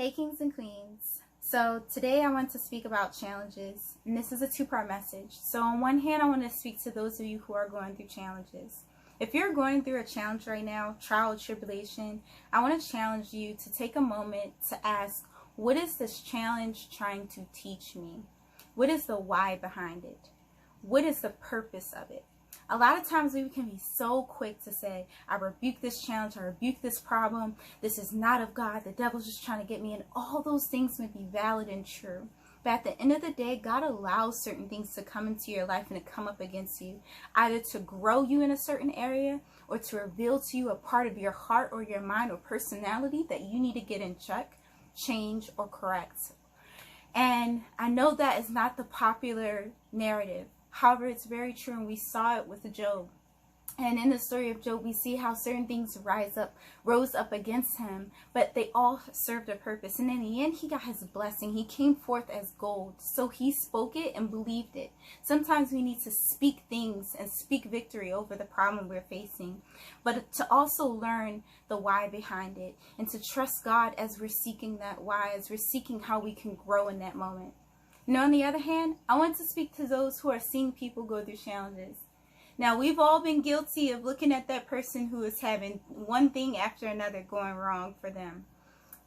Hey kings and queens. So today I want to speak about challenges, and this is a two-part message. So on one hand, I want to speak to those of you who are going through challenges. If you're going through a challenge right now, trial or tribulation, I want to challenge you to take a moment to ask, what is this challenge trying to teach me? What is the why behind it? What is the purpose of it? A lot of times we can be so quick to say, I rebuke this challenge, I rebuke this problem, this is not of God, the devil's just trying to get me, and all those things may be valid and true. But at the end of the day, God allows certain things to come into your life and to come up against you, either to grow you in a certain area or to reveal to you a part of your heart or your mind or personality that you need to get in check, change, or correct. And I know that is not the popular narrative. However, it's very true, and we saw it with Job. And in the story of Job, we see how certain things rose up against him, but they all served a purpose. And in the end, he got his blessing. He came forth as gold. So he spoke it and believed it. Sometimes we need to speak things and speak victory over the problem we're facing, but to also learn the why behind it and to trust God as we're seeking that why, as we're seeking how we can grow in that moment. Now, on the other hand, I want to speak to those who are seeing people go through challenges. Now, we've all been guilty of looking at that person who is having one thing after another going wrong for them.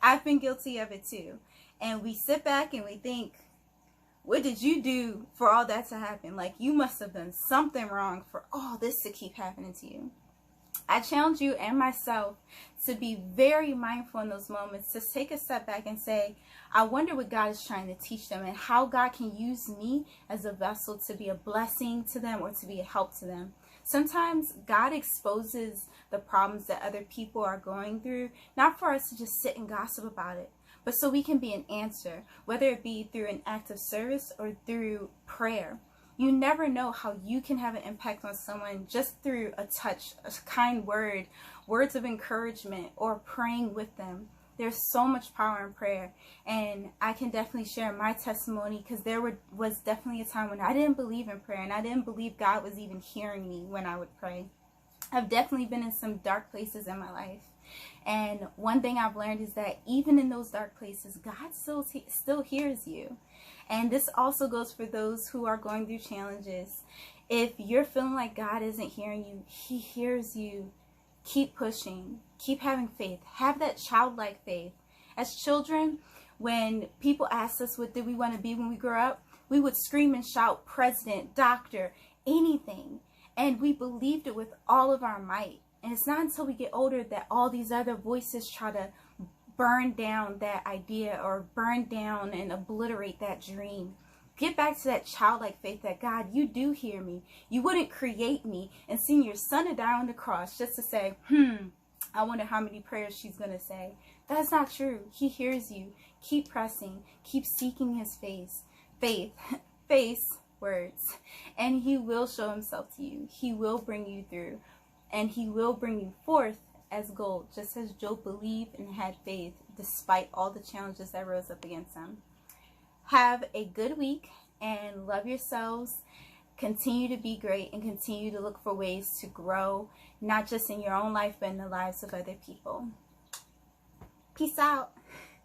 I've been guilty of it too. And we sit back and we think, what did you do for all that to happen? Like, you must have done something wrong for all this to keep happening to you. I challenge you and myself to be very mindful in those moments, to take a step back and say, I wonder what God is trying to teach them and how God can use me as a vessel to be a blessing to them or to be a help to them. Sometimes God exposes the problems that other people are going through, not for us to just sit and gossip about it, but so we can be an answer, whether it be through an act of service or through prayer. You never know how you can have an impact on someone just through a touch, a kind word, words of encouragement, or praying with them. There's so much power in prayer, and I can definitely share my testimony because there was definitely a time when I didn't believe in prayer, and I didn't believe God was even hearing me when I would pray. I've definitely been in some dark places in my life, and one thing I've learned is that even in those dark places, God still hears you. And this also goes for those who are going through challenges. If you're feeling like God isn't hearing you, He hears you. Keep pushing. Keep having faith. Have that childlike faith. As children, when people asked us what did we want to be when we grow up, we would scream and shout, president, doctor, anything. And we believed it with all of our might. And it's not until we get older that all these other voices try to burn down that idea or burn down and obliterate that dream. Get back to that childlike faith that God, you do hear me. You wouldn't create me and send your son to die on the cross just to say, I wonder how many prayers she's going to say. That's not true. He hears you. Keep pressing. Keep seeking His face, words. And He will show Himself to you. He will bring you through. And He will bring you forth as gold, just as Job believed and had faith despite all the challenges that rose up against him. Have a good week and love yourselves. Continue to be great and continue to look for ways to grow, not just in your own life, but in the lives of other people. Peace out.